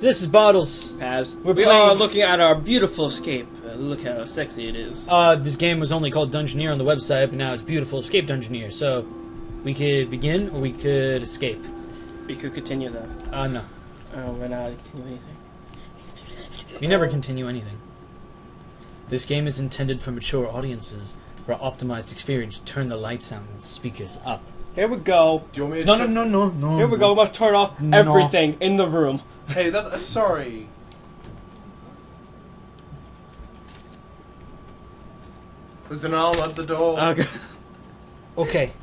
this is Bottles. Pabs. We're We playing- are looking at our beautiful escape. Look how sexy it is. This game was only called Dungeoneer on the website, but now it's Beautiful Escape Dungeoneer. So, we could begin, or we could escape. We could continue though. No. Oh, we're not continue anything. We never continue anything. This game is intended for mature audiences. For optimized experience, turn the lights on and the speakers up. Here we go. Do you want me to No. Here we go. We must turn off everything in the room. Hey, sorry. There's an owl at the door. Okay. Okay.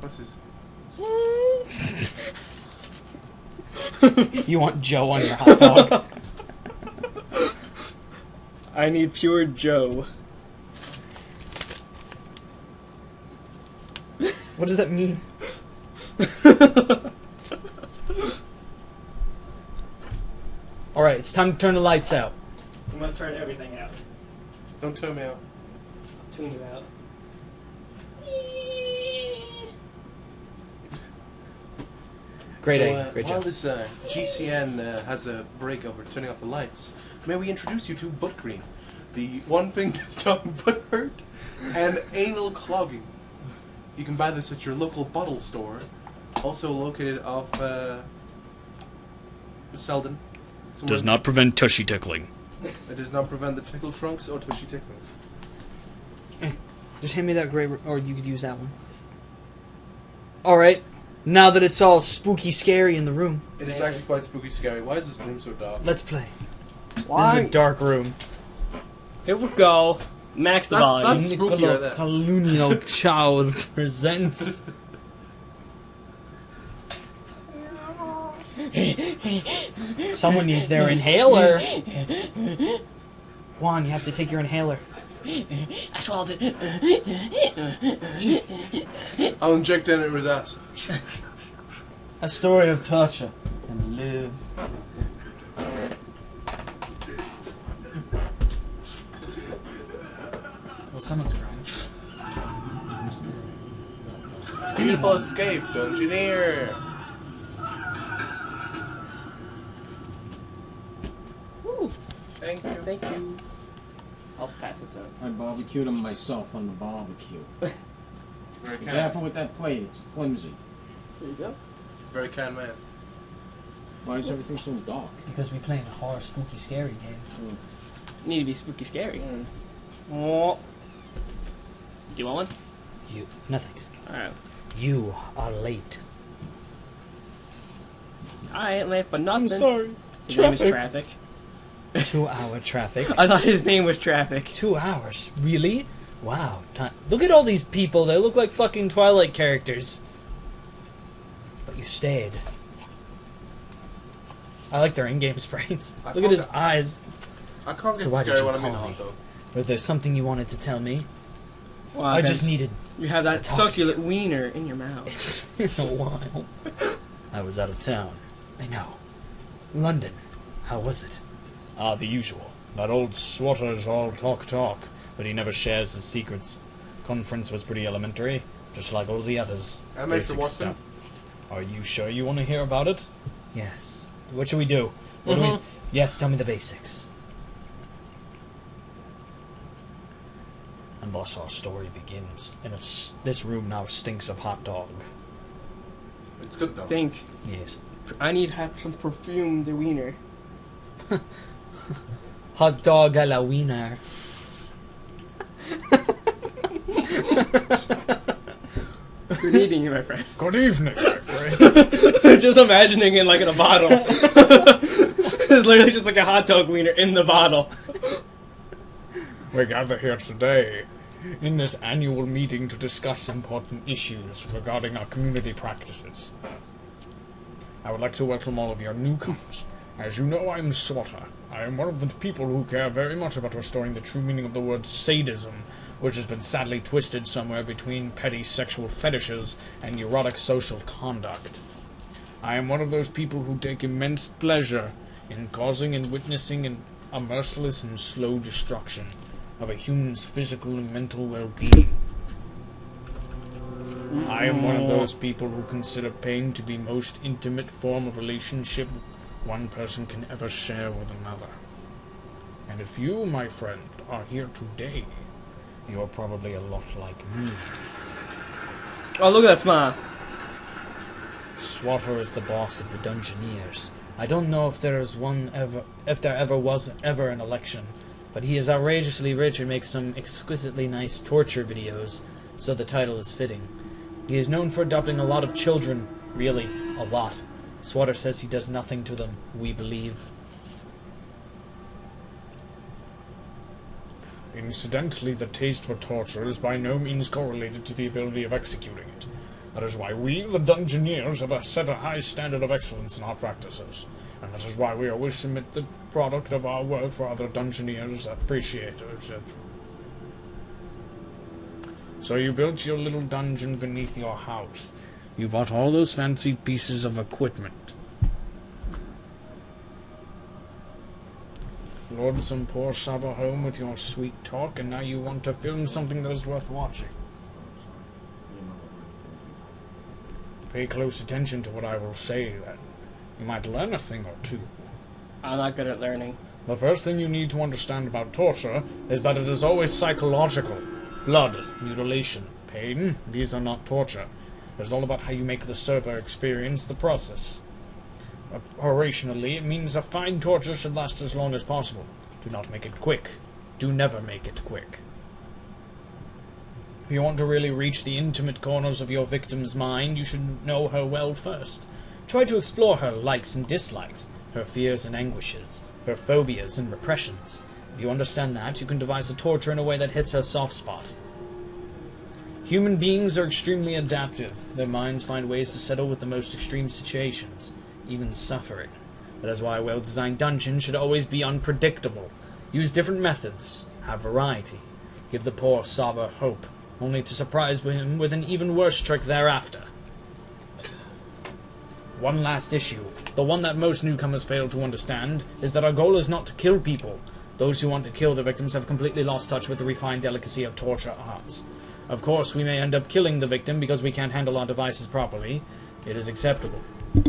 What's his? You want Joe on your hot dog? I need pure Joe. What does that mean? Alright, it's time to turn the lights out. We must turn everything out. Don't turn me out. Tune you out. Great So, egg. Great while job. this GCN has a break over turning off the lights, may we introduce you to butt cream, the one thing to stop butt hurt and anal clogging. You can buy this at your local bottle store, also located off Selden. Does not prevent tushy tickling. It does not prevent the tickle trunks or tushy ticklings. Just hand me that gray, or you could use that one. Alright, now that it's all spooky scary in the room, It is actually quite spooky scary. Why is this room so dark? let's play. Why? This is a dark room. Here we go. Max the volume. That's spooky right there. Colonial Child presents. Someone needs their inhaler. Juan, you have to take your inhaler. I swallowed it. I'll inject it in his ass. A story of torture and live. Well, someone's crying. Beautiful escape, Dungeoneer. Woo. Thank you. Thank you. I'll pass it to him. I barbecued them myself on the barbecue. Very Be kind. careful with that plate, it's flimsy. There you go. Very kind man. Why is everything so dark? Because we play a horror, spooky, scary game. Need to be spooky scary. Oh. Do you want one? You. No thanks. Alright. You are late. I ain't late for nothing. I'm sorry. His name is Traffic. 2-hour traffic. I thought his name was Traffic. 2 hours? Really? Wow. Look at all these people. They look like fucking Twilight characters. But you stayed. I like their in-game sprites. Look at his eyes. I can't So get why did scared you when I'm in call hot me? dog. Was there something you wanted to tell me? Well, I just needed... You have that to talk succulent wiener in your mouth. It's been a while. I was out of town. I know. London. How was it? Ah, the usual. That old swatter's all talk, but he never shares his secrets. Conference was pretty elementary, just like all the others. I make the Basic what stuff. Are you sure you want to hear about it? Yes. What should we do? What do we... Yes, tell me the basics. And thus our story begins. And this room now stinks of hot dog. It's good though. Think. Yes. I need to have some perfumed wiener. Hot dog a la wiener. Good evening, my friend. Good evening, my friend. Just imagining it like in a bottle. It's literally just like a hot dog wiener in the bottle. We gather here today in this annual meeting to discuss important issues regarding our community practices. I would like to welcome all of your newcomers. As you know, I'm Sorter. I am one of the people who care very much about restoring the true meaning of the word sadism, which has been sadly twisted somewhere between petty sexual fetishes and neurotic social conduct. I am one of those people who take immense pleasure in causing and witnessing a merciless and slow destruction of a human's physical and mental well-being. I am one of those people who consider pain to be most intimate form of relationship one person can ever share with another. And if you, my friend, are here today, you're probably a lot like me. Oh, look at that smile. Swatter is the boss of the Dungeoneers. I don't know if there ever was an election, but he is outrageously rich and makes some exquisitely nice torture videos, so the title is fitting. He is known for adopting a lot of children, really, a lot. Swatter says he does nothing to them, we believe. Incidentally, the taste for torture is by no means correlated to the ability of executing it. That is why we, the Dungeoneers, have set a high standard of excellence in our practices. And that is why we always submit the product of our work for other Dungeoneers appreciators. So you built your little dungeon beneath your house. You bought all those fancy pieces of equipment. Lured some poor Saba home with your sweet talk, and now you want to film something that is worth watching. Pay close attention to what I will say, then. You might learn a thing or two. I'm not good at learning. The first thing you need to understand about torture is that it is always psychological. Blood, mutilation, pain, these are not torture. It is all about how you make the server experience the process. Operationally, it means a fine torture should last as long as possible. Do not make it quick. Do never make it quick. If you want to really reach the intimate corners of your victim's mind, you should know her well first. Try to explore her likes and dislikes, her fears and anguishes, her phobias and repressions. If you understand that, you can devise a torture in a way that hits her soft spot. Human beings are extremely adaptive. Their minds find ways to settle with the most extreme situations, even suffering. That is why a well-designed dungeon should always be unpredictable. Use different methods. Have variety. Give the poor Saba hope, only to surprise him with an even worse trick thereafter. One last issue, the one that most newcomers fail to understand, is that our goal is not to kill people. Those who want to kill their victims have completely lost touch with the refined delicacy of torture arts. Of course, we may end up killing the victim because we can't handle our devices properly. It is acceptable.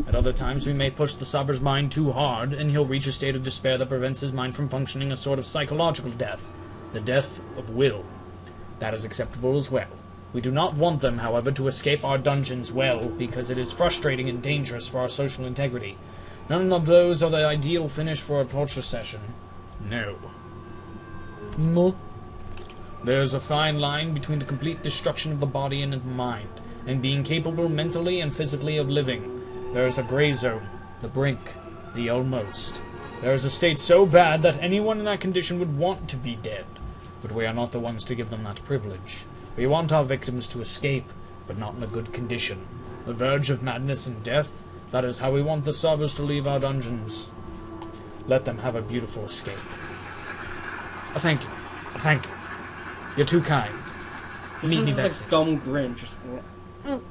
At other times, we may push the Saber's mind too hard, and he'll reach a state of despair that prevents his mind from functioning, a sort of psychological death. The death of will. That is acceptable as well. We do not want them, however, to escape our dungeons well, because it is frustrating and dangerous for our social integrity. None of those are the ideal finish for a torture session. No. No. There's a fine line between the complete destruction of the body and the mind, and being capable mentally and physically of living. There is a gray zone, the brink, the almost. There is a state so bad that anyone in that condition would want to be dead, but we are not the ones to give them that privilege. We want our victims to escape, but not in a good condition. The verge of madness and death, that is how we want the Sabers to leave our dungeons. Let them have a beautiful escape. Thank you. Thank you. You're too kind. Meet me This is backstage. like dumb Grinch.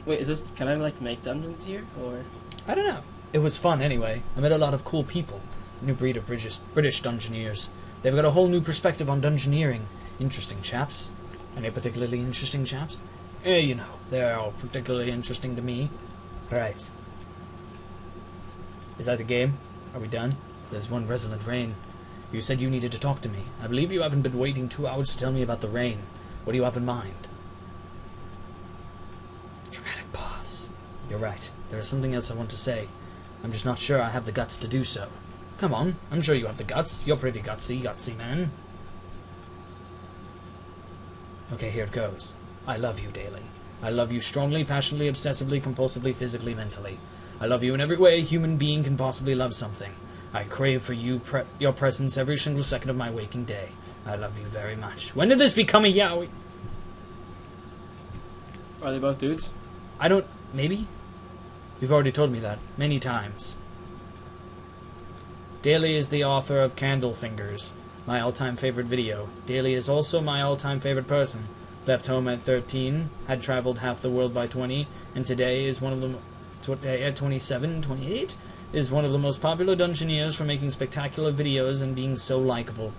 Wait, is this? Can I like make dungeons here, or? I don't know. It was fun anyway. I met a lot of cool people. A new breed of British Dungeoneers. They've got a whole new perspective on Dungeoneering. Interesting chaps. Any particularly interesting chaps? You know, they're all particularly interesting to me. Right. Is that the game? Are we done? There's one resolute rain. You said you needed to talk to me. I believe you haven't been waiting 2 hours to tell me about the rain. What do you have in mind? Dramatic pause. You're right. There is something else I want to say. I'm just not sure I have the guts to do so. Come on, I'm sure you have the guts. You're pretty gutsy man. Okay, here it goes. I love you, Daly. I love you strongly, passionately, obsessively, compulsively, physically, mentally. I love you in every way a human being can possibly love something. I crave for you, your presence every single second of my waking day. I love you very much. When did this become a yaoi? Are they both dudes? I don't... Maybe? You've already told me that many times. Daly is the author of Candle Fingers, my all-time favorite video. Daly is also my all-time favorite person. Left home at 13, had traveled half the world by 20, and today is one of the... at 27, 28, is one of the most popular Dungeoneers for making spectacular videos and being so likable.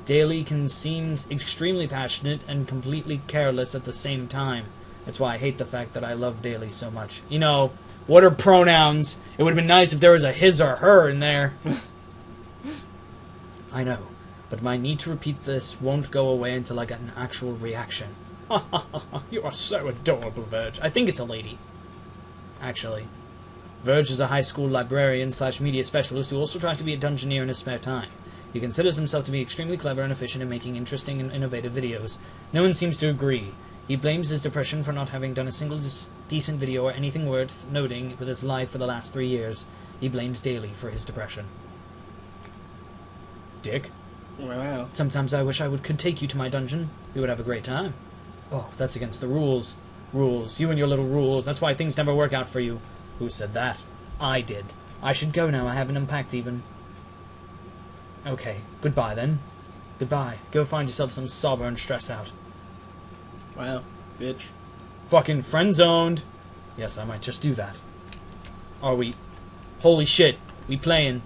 Daly can seem extremely passionate and completely careless at the same time. That's why I hate the fact that I love Daly so much. You know, what are pronouns? It would have been nice if there was a his or her in there. I know, but my need to repeat this won't go away until I get an actual reaction. You are so adorable, Verge. I think it's a lady. Actually. Verge is a high school librarian / media specialist who also tries to be a Dungeoneer in his spare time. He considers himself to be extremely clever and efficient in making interesting and innovative videos. No one seems to agree. He blames his depression for not having done a single decent video or anything worth noting with his life for the last 3 years. He blames Daly for his depression. Dick? Wow. Sometimes I wish I could take you to my dungeon. We would have a great time. Oh, that's against the rules. Rules. You and your little rules. That's why things never work out for you. Who said that? I did. I should go now. I haven't unpacked even. Okay. Goodbye, then. Goodbye. Go find yourself some sobber and stress out. Wow. Bitch. Fucking friend-zoned. Yes, I might just do that. Are we? Holy shit. We playing.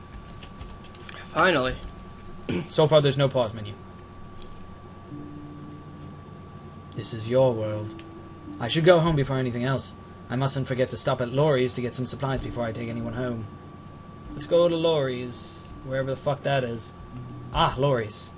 Finally. So far, there's no pause menu. This is your world. I should go home before anything else. I mustn't forget to stop at Laurie's to get some supplies before I take anyone home. Let's go to Laurie's, wherever the fuck that is. Ah, Laurie's.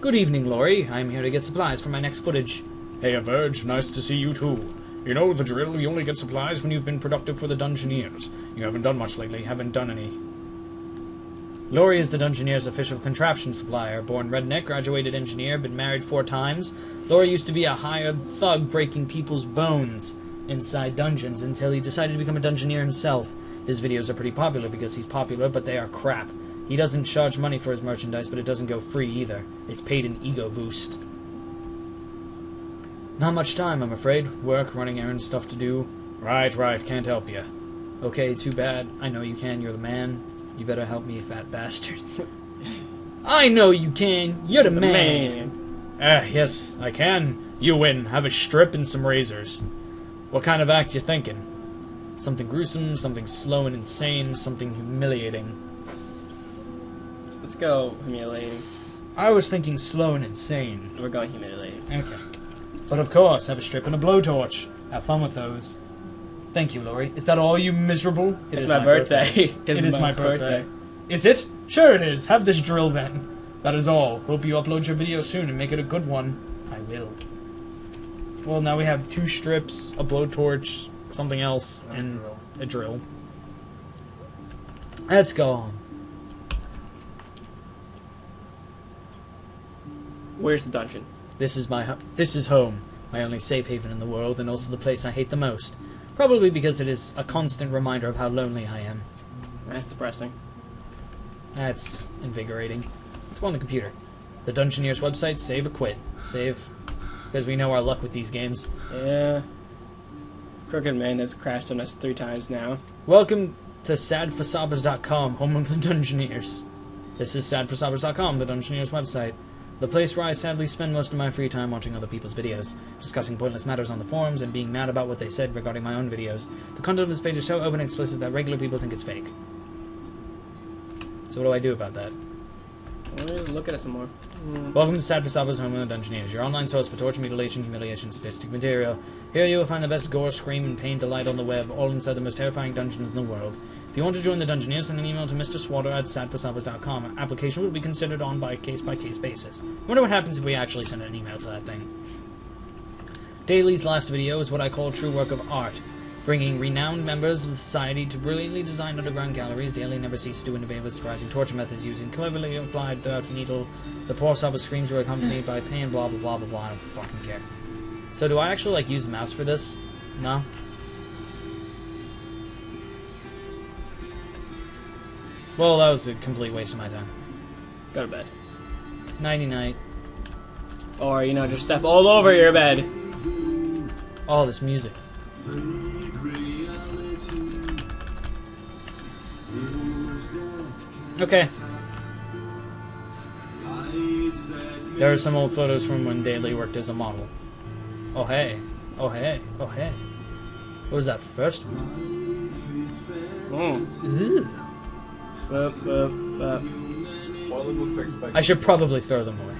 Good evening, Laurie. I'm here to get supplies for my next footage. Hey, Verge. Nice to see you, too. You know the drill. You only get supplies when you've been productive for the Dungeoneers. You haven't done much lately. Haven't done any. Laurie is the Dungeoneer's official contraption supplier. Born redneck, graduated engineer, been married 4 times. Laurie used to be a hired thug breaking people's bones inside dungeons until he decided to become a Dungeoneer himself. His videos are pretty popular because he's popular, but they are crap. He doesn't charge money for his merchandise, but it doesn't go free either. It's paid an ego boost. Not much time, I'm afraid. Work, running errands, stuff to do. Right. Can't help you. Okay, too bad. I know you can. You're the man. You better help me, fat bastard. I know you can. You're the man. Yes, I can. You win. Have a strip and some razors. What kind of act you thinking? Something gruesome, something slow and insane, something humiliating. Let's go humiliating. I was thinking slow and insane. We're going humiliating. Okay. But of course, have a strip and a blowtorch. Have fun with those. Thank you, Laurie. Is that all, you miserable? It's my birthday. It is my birthday. Is it? Sure it is. Have this drill then. That is all. Hope you upload your video soon and make it a good one. I will. Well, now we have 2 strips, a blowtorch, something else, and a drill. Let's go on. Where's the dungeon? This is home. My only safe haven in the world, and also the place I hate the most. Probably because it is a constant reminder of how lonely I am. That's depressing. That's invigorating. Let's go on the computer. The Dungeoneer's website, save or quit. Save, because we know our luck with these games. Yeah. Crooked Man has crashed on us 3 times now. Welcome to sadforsobbers.com, home of the Dungeoneers. This is sadforsobbers.com, the Dungeoneer's website. The place where I sadly spend most of my free time watching other people's videos, discussing pointless matters on the forums, and being mad about what they said regarding my own videos. The content of this page is so open and explicit that regular people think it's fake. So what do I do about that? Well, look at it some more. Welcome to Sad for Sabba's Home of the Dungeoneers, your online source for torture, mutilation, humiliation, sadistic material. Here you will find the best gore, scream, and pain delight on the web, all inside the most terrifying dungeons in the world. If you want to join the Dungeoneers, send an email to Mr. Swatter at sadforsabbers.com. Application will be considered on by case-by-case basis. I wonder what happens if we actually send an email to that thing. Daly's last video is what I call a true work of art. Bringing renowned members of the society to brilliantly designed underground galleries, Daly never ceased to innovate with surprising torture methods using cleverly applied throughout the needle. The poor sabba's screams were accompanied by pain, blah blah blah blah blah. I don't fucking care. So do I actually use the mouse for this? No? Well, that was a complete waste of my time. Go to bed. Nighty-night. Or, just step all over your bed. Oh, this music. Okay. There are some old photos from when Daly worked as a model. Oh hey. Oh hey. Oh hey. What was that first one? Ooh. Well, it looks like Spike. I should probably throw them away.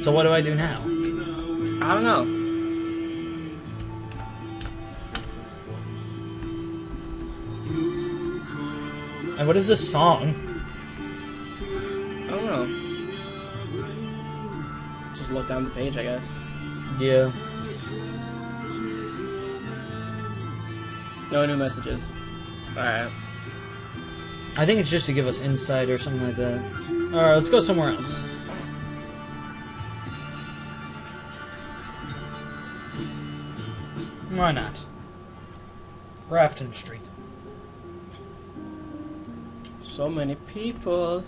So what do I do now? I don't know. And what is this song? I don't know. Just look down the page, I guess. Yeah. No new messages. Alright. I think it's just to give us insight or something like that. Alright, let's go somewhere else. Why not? Grafton Street. So many people.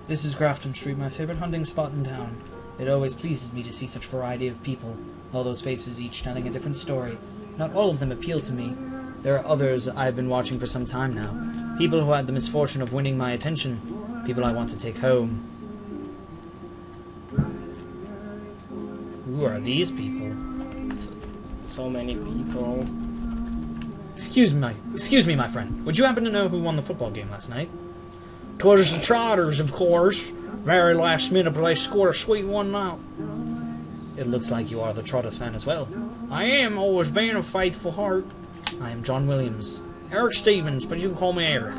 This is Grafton Street, my favorite hunting spot in town. It always pleases me to see such variety of people, all those faces each telling a different story. Not all of them appeal to me. There are others I've been watching for some time now. People who had the misfortune of winning my attention. People I want to take home. Who are these people? So many people. Excuse me, my friend. Would you happen to know who won the football game last night? 'Twas the Trotters, of course. Very last minute, but they scored a sweet one now. It looks like you are the Trotters fan as well. I am, always been a faithful heart. I am John Williams. Eric Stevens, but you can call me Eric.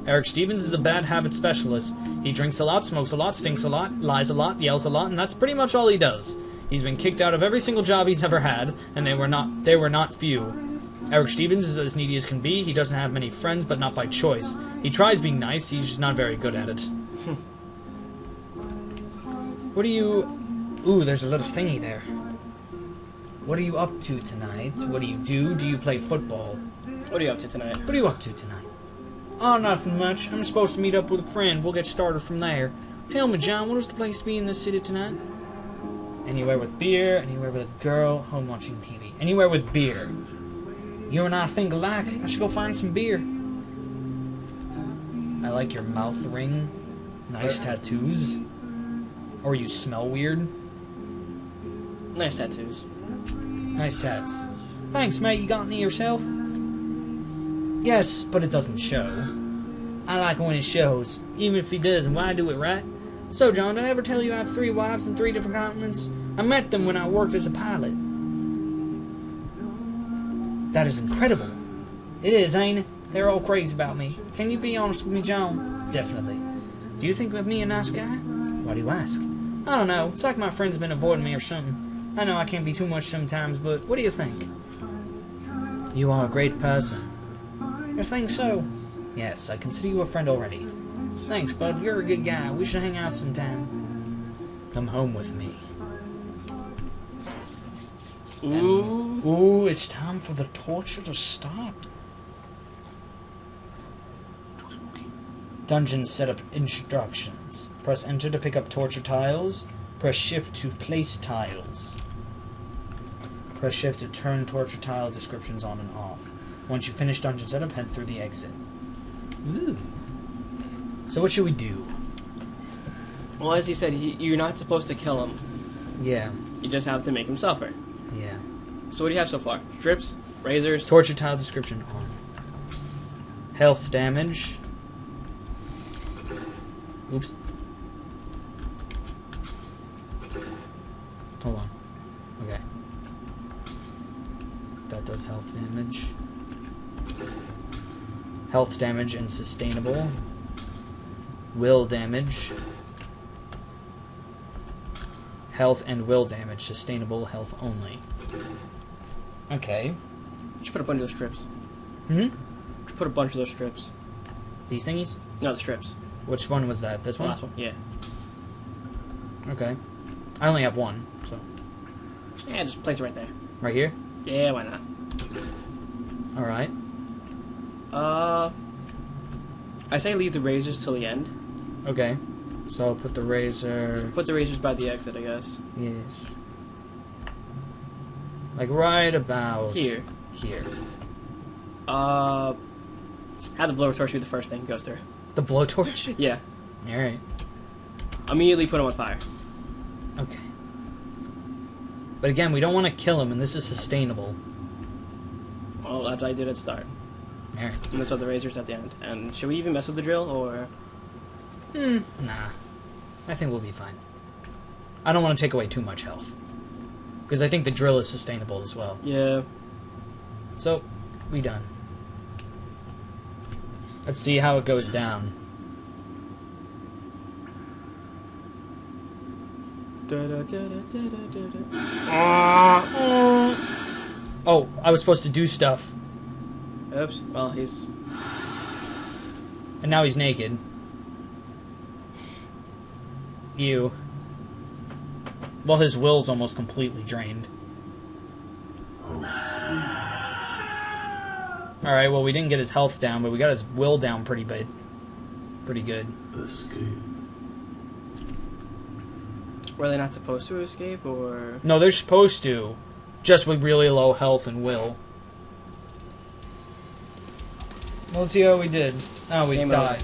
Eric Stevens is a bad habit specialist. He drinks a lot, smokes a lot, stinks a lot, lies a lot, yells a lot, and that's pretty much all he does. He's been kicked out of every single job he's ever had, and they were not few. Eric Stevens is as needy as can be. He doesn't have many friends, but not by choice. He tries being nice, he's just not very good at it. What do you... Ooh, there's a little thingy there. What are you up to tonight? What do you do? Do you play football? What are you up to tonight? What are you up to tonight? Oh, nothing much. I'm supposed to meet up with a friend. We'll get started from there. Tell me, John, what is the place to be in this city tonight? Anywhere with beer, anywhere with a girl, home watching TV. Anywhere with beer. You and I think alike. I should go find some beer. I like your mouth ring. Nice tattoos. Or you smell weird. Nice tattoos. Nice tats. Thanks, mate. You got any yourself? Yes, but it doesn't show. I like when it shows. Even if he doesn't, why do it, right? So, John, did I ever tell you I have 3 wives in 3 different continents? I met them when I worked as a pilot. That is incredible. It is, ain't it? They're all crazy about me. Can you be honest with me, John? Definitely. Do you think of me a nice guy? Why do you ask? I don't know. It's like my friend's been avoiding me or something. I know I can be too much sometimes, but what do you think? You are a great person. You think so? Yes, I consider you a friend already. Thanks, bud. You're a good guy. We should hang out sometime. Come home with me. Ooh. Ooh, it's time for the torture to start. Dungeon setup instructions. Press enter to pick up torture tiles. Press shift to place tiles. Press shift to turn torture tile descriptions on and off. Once you finish dungeon setup, head through the exit. Ooh. So what should we do? Well, as you said, you're not supposed to kill him. Yeah. You just have to make him suffer. Yeah. So what do you have so far? Strips? Razors? Torture tile description on. Health damage. Oops. Hold on. Okay. That does health damage. Health damage and sustainable. Will damage. Health and will damage. Sustainable health only. Okay. You should put a bunch of those strips. Hmm? You should put a bunch of those strips. These thingies? No, the strips. Which one was that? This The one? last one. Yeah. Okay. I only have one, so. Yeah, just place it right there. Right here? Yeah, why not? Alright. I say leave the razors till the end. Okay. So I'll put the razor... Put the razors by the exit, I guess. Yes. Like right about... Here. Here. Have the blower torch be the first thing goes through. The blowtorch? Yeah. Alright. Immediately put him on fire. Okay. But again, we don't want to kill him, and this is sustainable. Well, that's what I did at the start. Alright. And those other razors at the end. And should we even mess with the drill, or? Nah. I think we'll be fine. I don't want to take away too much health. Because I think the drill is sustainable as well. Yeah. So, we done. Let's see how it goes down. Oh, I was supposed to do stuff. Oops. Well, he's... And now he's naked. Ew. Well, his will's almost completely drained. Alright, well, we didn't get his health down, but we got his will down pretty good. Were they not supposed to escape, or...? No, they're supposed to. Just with really low health and will. Well, let's see how we did. Oh, we Game died.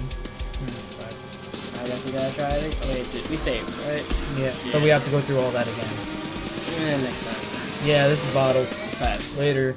I guess we gotta try it. Oh, wait, we saved, right? Yeah, but we have to go through all that again. And next time. Yeah, this is Bottles. Pabs. Later.